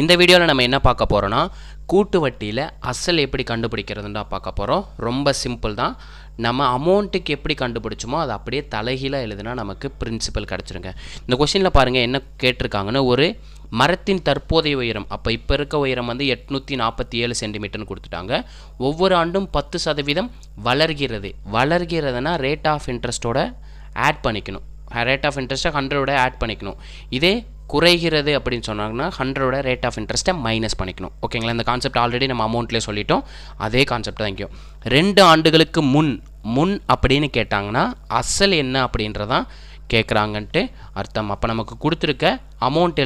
இந்த வீடியோவில் நம்ம என்ன பார்க்க போகிறோன்னா கூட்டு வட்டியில் அசல் எப்படி கண்டுபிடிக்கிறதுன்னு தான் பார்க்க போகிறோம். ரொம்ப சிம்பிள் தான். நம்ம அமௌண்ட்டுக்கு எப்படி கண்டுபிடிச்சோமோ அதை அப்படியே தலைகீழாக எழுதுனா நமக்கு பிரின்சிபல் கிடச்சிருங்க. இந்த கொஷினில் பாருங்கள் என்ன கேட்டிருக்காங்கன்னு, ஒரு மரத்தின் தற்போதைய உயரம், அப்போ இப்போ இருக்க உயரம் வந்து 847 சென்டிமீட்டர்னு கொடுத்துட்டாங்க. ஒவ்வொரு ஆண்டும் 10% வளர்கிறதுனா ரேட் ஆஃப் இன்ட்ரெஸ்ட்டோட ஆட் பண்ணிக்கணும். ரேட் ஆஃப் இன்ட்ரெஸ்ட்டை 100ஓட ஆட் பண்ணிக்கணும். இதே குறைகிறது அப்படின்னு சொன்னாங்கன்னா 100ஓட ரேட் ஆஃப் இன்ட்ரெஸ்ட்டை மைனஸ் பண்ணிக்கணும். ஓகேங்களா? இந்த கான்செப்ட் ஆல்ரெடி நம்ம அமௌண்ட்லேயே சொல்லிட்டோம். அதே கான்செப்ட் தான் இங்கேயும். 2 ஆண்டுகளுக்கு முன் அப்படின்னு கேட்டாங்கன்னா அசல் என்ன அப்படின்றதான் கேட்குறாங்கன்ட்டு அர்த்தம். அப்போ நமக்கு கொடுத்துருக்க அமௌண்ட்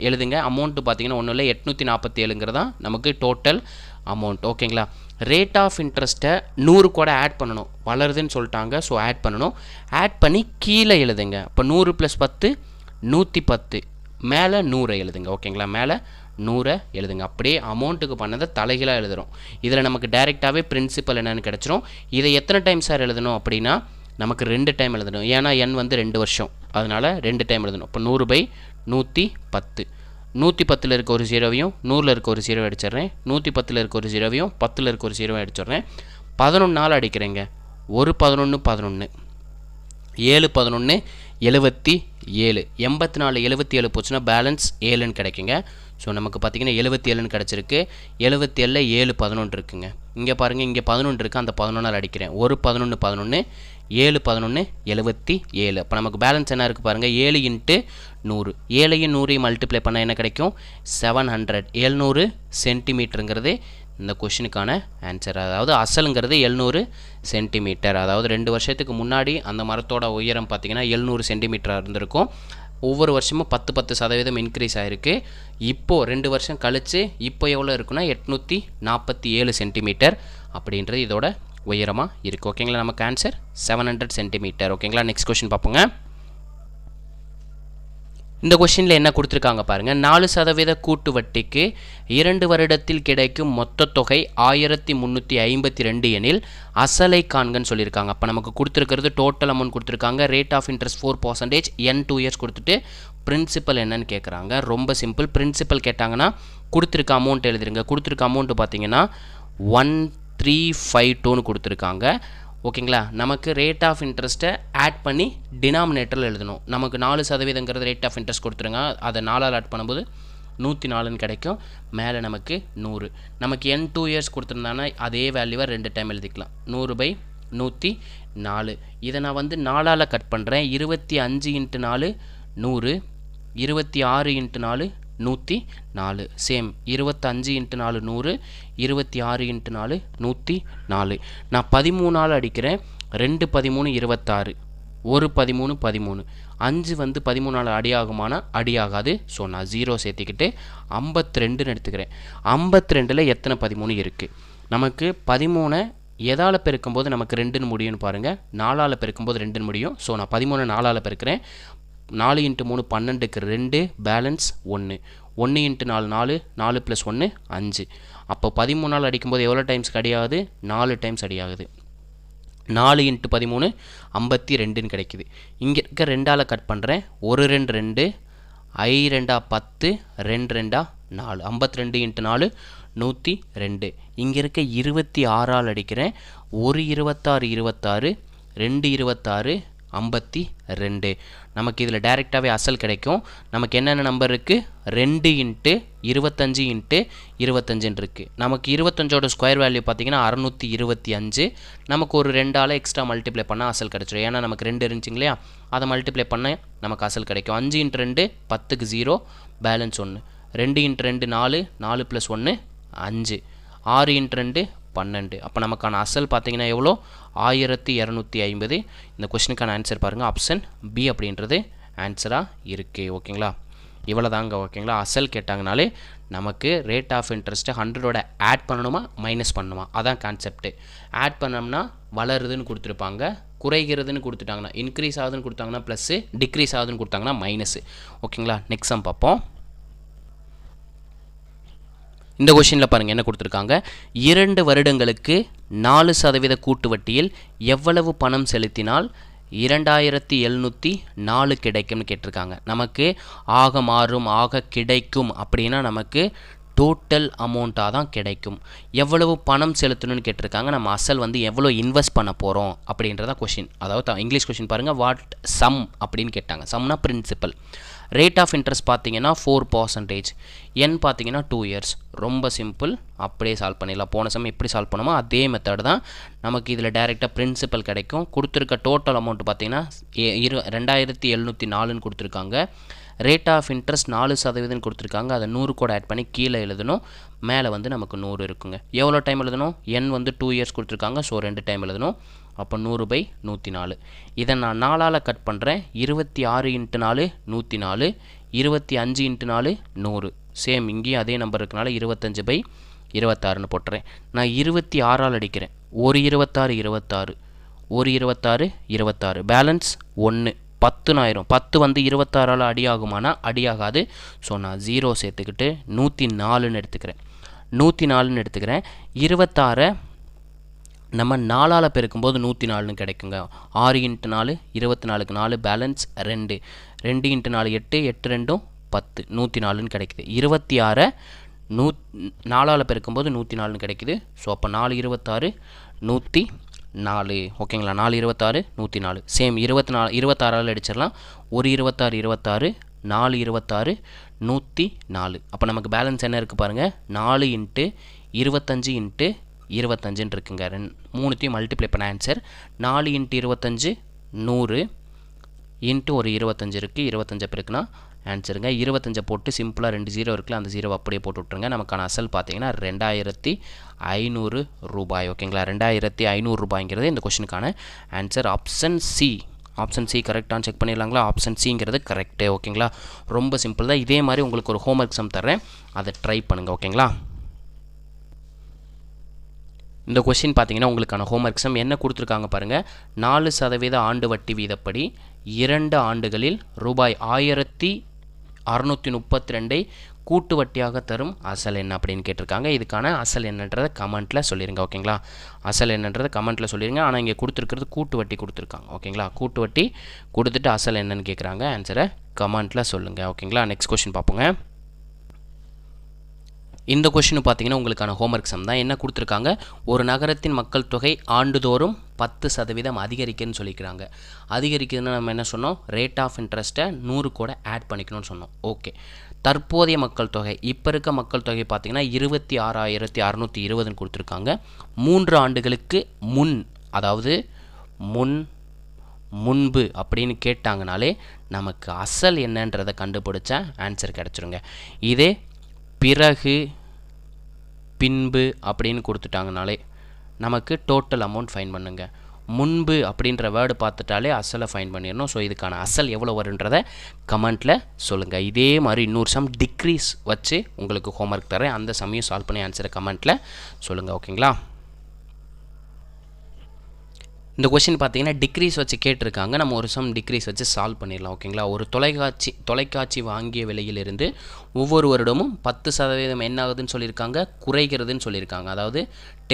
எழுதுங்க. அமௌண்ட்டு பார்த்தீங்கன்னா ஒன்றும் இல்லை, 847 தான் நமக்கு டோட்டல் அமௌண்ட். ஓகேங்களா? ரேட் ஆஃப் இன்ட்ரெஸ்ட்டை 100 கூட ஆட் பண்ணணும். வளருதுன்னு சொல்லிட்டாங்க, ஸோ ஆட் பண்ணணும். ஆட் பண்ணி கீழே எழுதுங்க. இப்போ 100 + 10 110, மேலே 100 எழுதுங்க. ஓகேங்களா? மேலே 100 எழுதுங்க. அப்படியே அமௌண்ட்டுக்கு பண்ணதை தலைகீழாக எழுதுகிறோம். இதில் நமக்கு டைரெக்டாகவே பிரின்சிபல் என்னென்னு கிடச்சிரும். இதை எத்தனை டைம் சார் எழுதணும் அப்படின்னா நமக்கு 2 டைம் எழுதணும். ஏன்னா n வந்து 2 வருஷம், அதனால் 2 டைம் எழுதணும். இப்போ 100/110, 110 இருக்க ஒரு 0வையும் 100 இருக்க ஒரு 0 அடிச்சிடுறேன். 110 இருக்க ஒரு 0வையும் 10 இருக்க ஒரு 0 அடிச்சிடுறேன். 11 அடிக்கிறேங்க. 1 11 11, 7 11 77, 84 77 போச்சுன்னா பேலன்ஸ் 7ன்னு கிடைக்குங்க. ஸோ நமக்கு பார்த்திங்கன்னா 77ன்னு கிடச்சிருக்கு. 77ல் 7 11 இருக்குங்க. இங்கே பாருங்கள், இங்கே 11 இருக்குது, அந்த 11 அடிக்கிறேன். 1 11 11, 7 11 77. அப்போ நமக்கு பேலன்ஸ் என்ன இருக்குது பாருங்கள், 7 × 100. 7ஐயும் 100ஐயும் மல்டிப்ளை பண்ணால் என்ன கிடைக்கும்? 700. 700 சென்டிமீட்டருங்கிறது இந்த கொஷினுக்கான ஆன்சர். அதாவது அசலுங்கிறது 700 சென்டிமீட்டர். அதாவது 2 வருஷத்துக்கு முன்னாடி அந்த மரத்தோட உயரம் பார்த்திங்கன்னா 700 சென்டிமீட்டராக இருந்திருக்கும். ஒவ்வொரு வருஷமும் 10% இன்க்ரீஸ் ஆகிருக்கு. இப்போது 2 வருஷம் கழித்து இப்போ எவ்வளோ இருக்குன்னா 847 சென்டிமீட்டர் அப்படின்றது இதோட உயரமாக இருக்குது. ஓகேங்களா? நமக்கு ஆன்சர் 700 சென்டிமீட்டர். ஓகேங்களா? நெக்ஸ்ட் கொஷின் பார்ப்போங்க. இந்த கொஷினில் என்ன கொடுத்துருக்காங்க பாருங்கள். 4% கூட்டு வட்டிக்கு 2 வருடத்தில் கிடைக்கும் மொத்த தொகை 1352 எனில் அசலை காண்கன்னு சொல்லியிருக்காங்க. அப்போ நமக்கு கொடுத்துருக்கிறது டோட்டல் அமௌண்ட் கொடுத்துருக்காங்க. Rate of interest 4%, n 2 years கொடுத்துட்டு பிரின்சிபல் என்னன்னு கேட்குறாங்க. ரொம்ப சிம்பிள். பிரின்சிபல் கேட்டாங்கன்னா கொடுத்துருக்க அமௌண்ட் எழுதிருங்க. கொடுத்துருக்க அமௌண்ட்டு பார்த்தீங்கன்னா 1352ன்னு கொடுத்துருக்காங்க. ஓகேங்களா? நமக்கு ரேட் ஆஃப் இன்ட்ரெஸ்ட்டை ஆட் பண்ணி டினாமினேட்டரில் எழுதணும். நமக்கு 4% ரேட் ஆஃப் இன்ட்ரெஸ்ட் கொடுத்துருங்க. அதை 4ஆல் ஆட் பண்ணும்போது 104ன்னு கிடைக்கும். மேலே நமக்கு 100. நமக்கு n 2 years கொடுத்துருந்தாங்கன்னா அதே வேல்யூவை 2 டைம் எழுதிக்கலாம். 100/104. இதை நான் வந்து 4ஆல் கட் பண்ணுறேன். 25 × 4 100, 26 × 4 104. சேம் 25 × 4 100, 26 × 4 104. நான் 13ஆல் அடிக்கிறேன். 2 13 26, 1 13 13, 5 வந்து 13ஆல் அடியாகுமானா அடியாகாது. ஸோ நான் 0 சேர்த்திக்கிட்டு 52ன்னு எடுத்துக்கிறேன். 52ல் எத்தனை 13 இருக்குது? நமக்கு 13 எதால் பெருக்கும்போது நமக்கு 2ன்னு முடியும்னு பாருங்கள். 4ஆல் பெருக்கும்போது 2ன்னு முடியும். ஸோ நான் 13 4ஆல் பெருக்கிறேன். 4 × 3 12க்கு 2, பேலன்ஸ் 1. 1 × 4 4, 4 + 1 5. அப்போ 13ஆல் அடிக்கும்போது எவ்வளோ டைம்ஸ்க்கு அடியாகுது? 4 டைம்ஸ் அடியாகுது. 4 × 13 52ன்னு கிடைக்குது. இங்கே இருக்க 2ஆல் கட் பண்ணுறேன். 1 2 2, I 2 10, 2 2 4, 52 × 4 102. இங்கே இருக்க 26ஆல் அடிக்கிறேன். 1 26 26, 2 26 52. நமக்கு இதில் டைரெக்டாகவே அசல் கிடைக்கும். நமக்கு என்னென்ன நம்பர் இருக்குது? 2 × 25 × 25 இருக்குது. நமக்கு 25ஓட ஸ்கொயர் வேல்யூ பார்த்திங்கன்னா 625. நமக்கு ஒரு 2ஆல் எக்ஸ்ட்ரா மல்டிப்ளை பண்ணால் அசல் கிடச்சிடும். ஏன்னா நமக்கு 2 இருந்துச்சிங்க இல்லையா, அதை மல்டிப்ளை பண்ண நமக்கு அசல் கிடைக்கும். 5 × 2 10க்கு 0, பேலன்ஸ் 1. 2 × 2 4, 4 + 1 5, 6 × 2 12. அப்போ நமக்கான அசல் பார்த்தீங்கன்னா எவ்வளோ? 1250. இந்த கொஷினுக்கான ஆன்சர் பாருங்கள், ஆப்ஷன் பி அப்படின்றது ஆன்சராக இருக்குது. ஓகேங்களா? இவ்வளோ தாங்க. ஓகேங்களா? அசல் கேட்டாங்கனாலே நமக்கு ரேட் ஆஃப் இன்ட்ரெஸ்ட்டை 100ஓட ஆட் பண்ணணுமா மைனஸ் பண்ணணுமா, அதான் கான்செப்ட்டு. ஆட் பண்ணோம்னா வளருதுன்னு கொடுத்துருப்பாங்க, குறைகிறதுன்னு கொடுத்துட்டாங்கன்னா இன்க்ரீஸ் ஆகுதுன்னு கொடுத்தாங்கன்னா ப்ளஸ்ஸு, டிக்ரீஸ் ஆகுதுன்னு கொடுத்தாங்கன்னா மைனஸு. ஓகேங்களா? நெக்ஸ்ட் சம் பார்ப்போம். இந்த கொஷினில் பாருங்கள் என்ன கொடுத்துருக்காங்க. 2 வருடங்களுக்கு 4% கூட்டு வட்டியில் எவ்வளவு பணம் செலுத்தினால் 2704 கிடைக்கும்னு கேட்டிருக்காங்க. நமக்கு ஆக மாறும் ஆக கிடைக்கும் அப்படின்னா நமக்கு டோட்டல் அமௌண்ட்டாக தான் கிடைக்கும். எவ்வளவு பணம் செலுத்தணும்னு கேட்டிருக்காங்க. நம்ம அசல் வந்து எவ்வளோ இன்வெஸ்ட் பண்ண போகிறோம் அப்படின்றத கொஷின். அதாவது இங்கிலீஷ் கொஷின் பாருங்கள், வாட் சம் அப்படின்னு கேட்டாங்க. சம்னா பிரின்சிபல். ரேட் ஆஃப் இன்ட்ரெஸ்ட் பார்த்தீங்கன்னா 4%. என் பார்த்தீங்கன்னா 2 years. ரொம்ப சிம்பிள், அப்படியே சால்வ் பண்ணிடலாம். போன சம் எப்படி சால்வ் பண்ணுமோ அதே மெத்தட் தான். நமக்கு இதில் டைரெக்டாக பிரின்சிபல் கிடைக்கும். கொடுத்துருக்க டோட்டல் அமௌண்ட் பார்த்தீங்கன்னா 2704 கொடுத்துருக்காங்க. ரேட் ஆஃப் இன்ட்ரெஸ்ட் 4% கொடுத்துருக்காங்க. அதை 100 கூட ஆட் பண்ணி கீழே எழுதணும். மேலே வந்து நமக்கு 100 இருக்குங்க. எவ்வளோ டைம் எழுதணும்? என் வந்து 2 years கொடுத்துருக்காங்க. ஸோ 2 டைம் எழுதணும். அப்போ 100/104. இதை நான் 4ஆல் கட் பண்ணுறேன். 26 × 4 104, 25 × 4 100. சேம் இங்கேயும் அதே நம்பர் இருக்கனால 25/26ன்னு போட்டுறேன். நான் 26ஆல் அடிக்கிறேன். ஒரு 26 26, ஒரு 26 26, பேலன்ஸ் 1. 10,000. 10 வந்து 26ஆல் அடியாகுமானா அடியாகாது. ஸோ நான் 0 சேர்த்துக்கிட்டு 104ன்னு எடுத்துக்கிறேன். 104ன்னு எடுத்துக்கிறேன். 26 நம்ம 4ஆல் பெருக்கும்போது 104ன்னு கிடைக்குங்க. 6 × 4 24க்கு 4, பேலன்ஸ் 2. 2 × 4 8, 8 2 10, 104ன்னு கிடைக்குது. 26 4ஆல் பெருக்கும்போது 104ன்னு கிடைக்குது. ஸோ அப்போ 4 26 104. ஓகேங்களா? 4 26 104. சேம் 26ஆல் அடிச்சிடலாம். ஒரு 26 26, 4 26 104. அப்போ நமக்கு பேலன்ஸ் என்ன இருக்குது பாருங்கள், 4 × 25 × 25 இருக்குங்க. 3த்தையும் மல்டிப்ளை பண்ண ஆன்சர் 4 × 25 100 இன்ட்டு ஒரு 25 இருக்குது. 25 பெருக்குனா ஆன்சருங்க. 25 போட்டு சிம்பிளாக 2 0 இருக்குல்ல, அந்த 0 அப்படியே போட்டு விட்ருங்க. நமக்கான அசல் பார்த்தீங்கன்னா 2500 ரூபாய். ஓகேங்களா? 2500 ரூபாய்ங்கிறது இந்த கொஷனுக்கான answer. Option C. Option C கரெக்டானு செக் பண்ணிடலாங்களா? ஆப்ஷன் சிங்கிறது கரெக்டு. ஓகேங்களா? ரொம்ப சிம்பிள் தான். இதே மாதிரி உங்களுக்கு ஒரு ஹோம்ஒர்க் சம் தர்றேன், அதை ட்ரை பண்ணுங்கள். ஓகேங்களா? இந்த கொஷின் பார்த்தீங்கன்னா உங்களுக்கான ஹோம்ஒர்க் சம் என்ன கொடுத்துருக்காங்க பாருங்கள். 4% ஆண்டு வட்டி வீதப்படி 2 ஆண்டுகளில் ரூபாய் 1632 கூட்டு வட்டியாக தரும் அசல் என்ன அப்படின்னு கேட்டிருக்காங்க. இதுக்கான அசல் என்னன்றதை கமெண்ட்டில் சொல்லிடுங்க. ஓகேங்களா? அசல் என்னன்றதை கமெண்ட்டில் சொல்லிடுங்க. ஆனால் இங்கே கொடுத்துருக்கிறது கூட்டு வட்டி கொடுத்துருக்காங்க. ஓகேங்களா? கூட்டு வட்டி கொடுத்துட்டு அசல் என்னன்னு கேட்குறாங்க. ஆன்சரை கமெண்ட்டில் சொல்லுங்கள். ஓகேங்களா? நெக்ஸ்ட் கொஷின் பார்ப்போங்க. இந்த கொஷின் பார்த்தீங்கன்னா உங்களுக்கான ஹோம்ஒர்க் சம் தான். என்ன கொடுத்துருக்காங்க, ஒரு நகரத்தின் மக்கள் தொகை ஆண்டுதோறும் 10% அதிகரிக்குன்னு சொல்லிக்கிறாங்க. அதிகரிக்குதுன்னு நம்ம என்ன சொன்னோம், ரேட் ஆஃப் இன்ட்ரெஸ்ட்டை 100 கூட ஆட் பண்ணிக்கணும்னு சொன்னோம். ஓகே. தற்போதைய மக்கள் தொகை, இப்போ இருக்க மக்கள் தொகை பார்த்தீங்கன்னா 26,620 கொடுத்துருக்காங்க. 3 ஆண்டுகளுக்கு முன், அதாவது முன்பு அப்படின்னு கேட்டாங்கனாலே நமக்கு அசல் என்னன்றதை கண்டுபிடிச்சா ஆன்சர் கிடச்சிருங்க. இதே பிறகு பின்பு அப்படின்னு கொடுத்துட்டாங்கனாலே நமக்கு டோட்டல் அமௌண்ட் ஃபைன் பண்ணுங்க. முன்பு அப்படின்ற வேர்டு பார்த்துட்டாலே அசலை ஃபைன் பண்ணிடணும். ஸோ இதுக்கான அசல் எவ்வளோ வருன்றதை கமெண்ட்டில் சொல்லுங்கள். இதே மாதிரி இன்னொரு சம் டிக்ரீஸ் வச்சு உங்களுக்கு ஹோம்ஒர்க் தரேன். அந்த சமையும் சால்வ் பண்ணி ஆன்சரை கமெண்ட்டில் சொல்லுங்கள். ஓகேங்களா? இந்த கொஷின் பார்த்தீங்கன்னா டிக்ரீஸ் வச்சு கேட்டிருக்காங்க. நம்ம ஒரு சம் டிக்ரீஸ் வச்சு சால்வ் பண்ணிடலாம். ஓகேங்களா? ஒரு தொலைக்காட்சி வாங்கிய விலையிலிருந்து ஒவ்வொரு வருடமும் 10% என்ன ஆகுதுன்னு சொல்லியிருக்காங்க, குறைகிறதுன்னு சொல்லியிருக்காங்க. அதாவது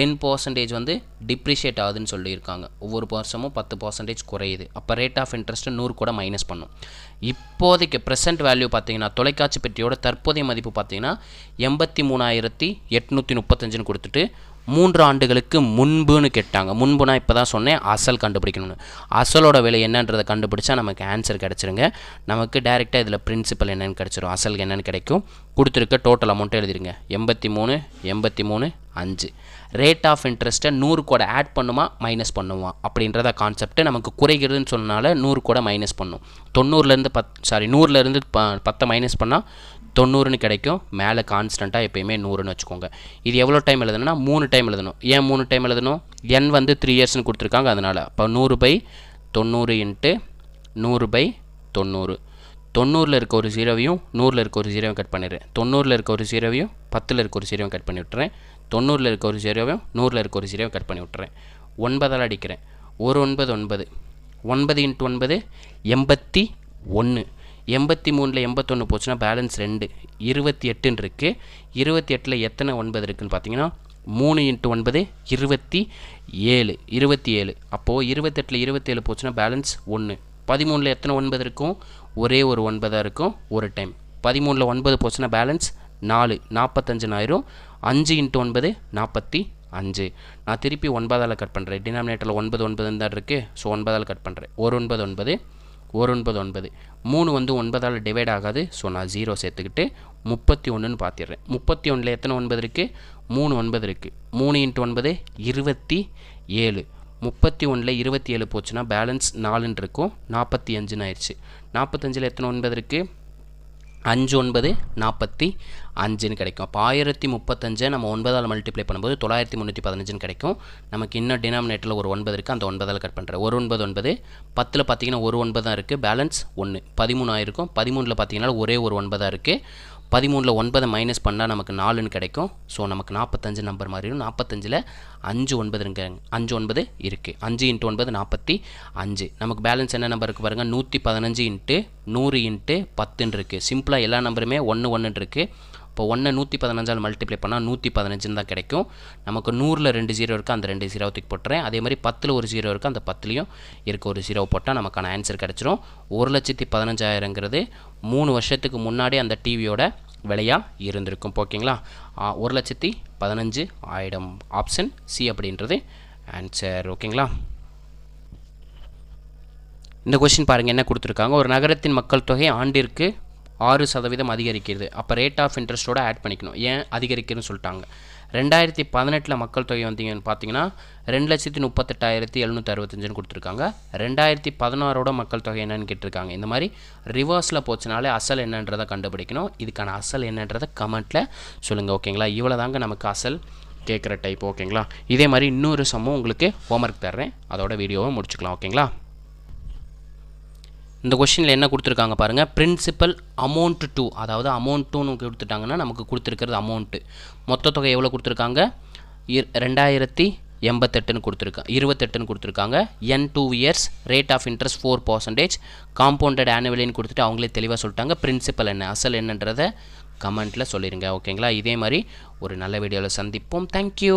10% வந்து டிப்ரிஷியேட் ஆகுதுன்னு சொல்லியிருக்காங்க. ஒவ்வொரு வருஷமும் 10% குறையுது. அப்போ ரேட் ஆஃப் இன்ட்ரெஸ்ட்டு 100 கூட மைனஸ் பண்ணும். இப்போதைக்கு ப்ரெசென்ட் வேல்யூ பார்த்தீங்கன்னா தொலைக்காட்சி பெட்டியோட தற்போதைய மதிப்பு பார்த்தீங்கன்னா 83,835 கொடுத்துட்டு 3 ஆண்டுகளுக்கு முன்புன்னு கேட்டாங்க. முன்புனா இப்போ தான் சொன்னேன் அசல் கண்டுபிடிக்கணும்னு. அசலோட விலை என்னன்றதை கண்டுபிடிச்சா நமக்கு ஆன்சர் கிடச்சிருங்க. நமக்கு டேரெக்டாக இதில் பிரின்சிபல் என்னென்னு கிடச்சிரும், அசல் என்னென்னு கிடைக்கும். கொடுத்துருக்க டோட்டல் அமௌண்ட்டை எழுதிருங்க. 83,5. ரேட் ஆஃப் இன்ட்ரெஸ்ட்டை 100 கூட ஆட் பண்ணுமா மைனஸ் பண்ணுமா அப்படின்றத கான்செப்ட்டு. நமக்கு குறைகிறதுன்னு சொன்னால 100 கூட மைனஸ் பண்ணும். 100லேருந்து 10 மைனஸ் பண்ணால் 90ன்னு கிடைக்கும். மேலே கான்ஸ்டண்ட்டாக எப்பயுமே 100ன்னு வச்சுக்கோங்க. இது எவ்வளோ டைம் எழுதணும்னா 3 டைம் எழுதணும். ஏன் 3 டைம் எழுதணும், n வந்து 3 இயர்ஸ்னு கொடுத்துருக்காங்க அதனால். அப்போ 100/90 × 100/90. 90ல் இருக்க ஒரு 0வையும் 100ல் இருக்க ஒரு 0வையும் கட் பண்ணிடுறேன். 90ல் இருக்க ஒரு 0வையும் 10ல் இருக்க ஒரு 0வையும் கட் பண்ணி விட்டுறேன். 90ல் இருக்க ஒரு 0வையும் 100ல் இருக்க ஒரு 0வையும் கட் பண்ணி விட்டுறேன். 9ஆல் அடிக்கிறேன். 1 9 9. 9 × 9 81. 83ல் 81 போச்சுன்னா பேலன்ஸ் 2, 28ன்னு இருக்குது. 28ல் எத்தனை 9 இருக்குதுன்னு பார்த்தீங்கன்னா 3 × 9 27 27. அப்போது 28ல் 27 போச்சுன்னா பேலன்ஸ் 1. 13ல் எத்தனை 9 இருக்கும்? ஒரே ஒரு 9 இருக்கும் ஒரு டைம். 13ல் 9 போச்சுன்னா பேலன்ஸ் 4 45 ஆயிரும். 5 × 9 45. நான் திருப்பி 9ஆல் கட் பண்ணுறேன். டினாமினேட்டரில் 9 9 தான் இருக்குது. ஸோ 9ஆல் கட் பண்ணுறேன். 1 9 9 1 9 9. 3 வந்து 9ஆல் டிவைட் ஆகாது. ஸோ நான் 0 சேர்த்துக்கிட்டு 31ன்னு பார்த்திடுறேன். 31ல் எத்தனை 9 இருக்குது? 3 9 இருக்குது. 3 × 9 27. 31ல் 27 போச்சுன்னா பேலன்ஸ் 4ன்னு இருக்கும். 45ன்னு ஆயிடுச்சு. 45ல் எத்தனை 9 இருக்குது? 5 9 45ன்னு கிடைக்கும். அப்போ 1035 நம்ம 9ஆல் மல்டிப்ளை பண்ணும்போது 9315ன்னு கிடைக்கும். நமக்கு இன்னும் டினாமினேட்டரில் ஒரு 9 இருக்குது. அந்த 9ஆல் கட் பண்ணுறேன். 1 9 9. 10ல் பார்த்தீங்கன்னா ஒரு 9 தான் இருக்குது. பேலன்ஸ் 1 13 ஆயிருக்கும். 13ல் பார்த்தீங்கன்னா ஒரே ஒரு 9 தான் இருக்குது. 13ல் 9 மைனஸ் பண்ணால் நமக்கு 4ன்னு கிடைக்கும். ஸோ நமக்கு 45 நம்பர் மாறிடும். 45ல் 5 9 இருக்காங்க. 5 9 இருக்குது. 5 × 9 45. நமக்கு பேலன்ஸ் என்ன நம்பர் இருக்குது பாருங்கள்? 115 × 100 × 10ன்னு இருக்குது. சிம்பிளாக எல்லா நம்பருமே 1 1 இருக்குது. இப்போ 1 115ஆல் மல்டிப்ளை பண்ணால் 115 தான் கிடைக்கும். நமக்கு 100ல் 2 0 இருக்குது. அந்த 2 0 தூக்கி போட்டுறேன். அதே மாதிரி 10ல் ஒரு 0 இருக்குது. அந்த 10லையும் இருக்க ஒரு 0 போட்டால் நமக்கான ஆன்சர் கிடச்சிரும். 1,15,000ங்கிறது 3 வருஷத்துக்கு முன்னாடி அந்த டிவியோட விலையாக இருந்திருக்கும். ஓகேங்களா? 1,15,000. ஆப்ஷன் சி அப்படின்றது ஆன்சர். ஓகேங்களா? இந்த கொஸ்டின் பாருங்கள் என்ன கொடுத்துருக்காங்க. ஒரு நகரத்தின் மக்கள் தொகை ஆண்டிற்கு 6% அதிகரிக்கிறது. அப்போ ரேட் ஆஃப் இன்ட்ரெஸ்ட்டோட ஆட் பண்ணிக்கணும். ஏன் அதிகரிக்கிறதுன்னு சொல்லிட்டாங்க. 2018 மக்கள் தொகை வந்தீங்கன்னு பார்த்தீங்கன்னா 2,38,765 கொடுத்துருக்காங்க. 2016 மக்கள் தொகை என்னன்னு கேட்டிருக்காங்க. இந்த மாதிரி ரிவர்ஸில் போச்சுனாலே அசல் என்னன்றதை கண்டுபிடிக்கணும். இதுக்கான அசல் என்னன்றதை கமெண்ட்டில் சொல்லுங்கள். ஓகேங்களா? இவ்வளோ தாங்க நமக்கு அசல் கேட்குற டைப். ஓகேங்களா? இதே மாதிரி இன்னொரு சம்மும் உங்களுக்கு ஹோம்ஒர்க் தர்றேன். அதோட வீடியோவை முடிச்சுக்கலாம். ஓகேங்களா? இந்த கொஸ்டினில் என்ன கொடுத்துருக்காங்க பாருங்கள். பிரின்சிபல் அமௌண்ட் டூ, அதாவது அமௌண்ட் டூன்னு கொடுத்துட்டாங்கன்னா நமக்கு கொடுத்துருக்கிறது அமௌண்ட்டு. மொத்த தொகை எவ்வளோ கொடுத்துருக்காங்க? 2088ன்னு கொடுத்துருக்காங்க. 28ன்னு கொடுத்துருக்காங்க. N 2 years, rate of interest 4%, compounded ஆனுவலின்னு கொடுத்துட்டு அவங்களே தெளிவாக சொல்லிட்டாங்க. பிரின்சிபல் என்ன அசல் என்னன்றதை கமெண்ட்டில் சொல்லிடுங்க. ஓகேங்களா? இதே மாதிரி ஒரு நல்ல வீடியோவில் சந்திப்போம். தேங்க்யூ.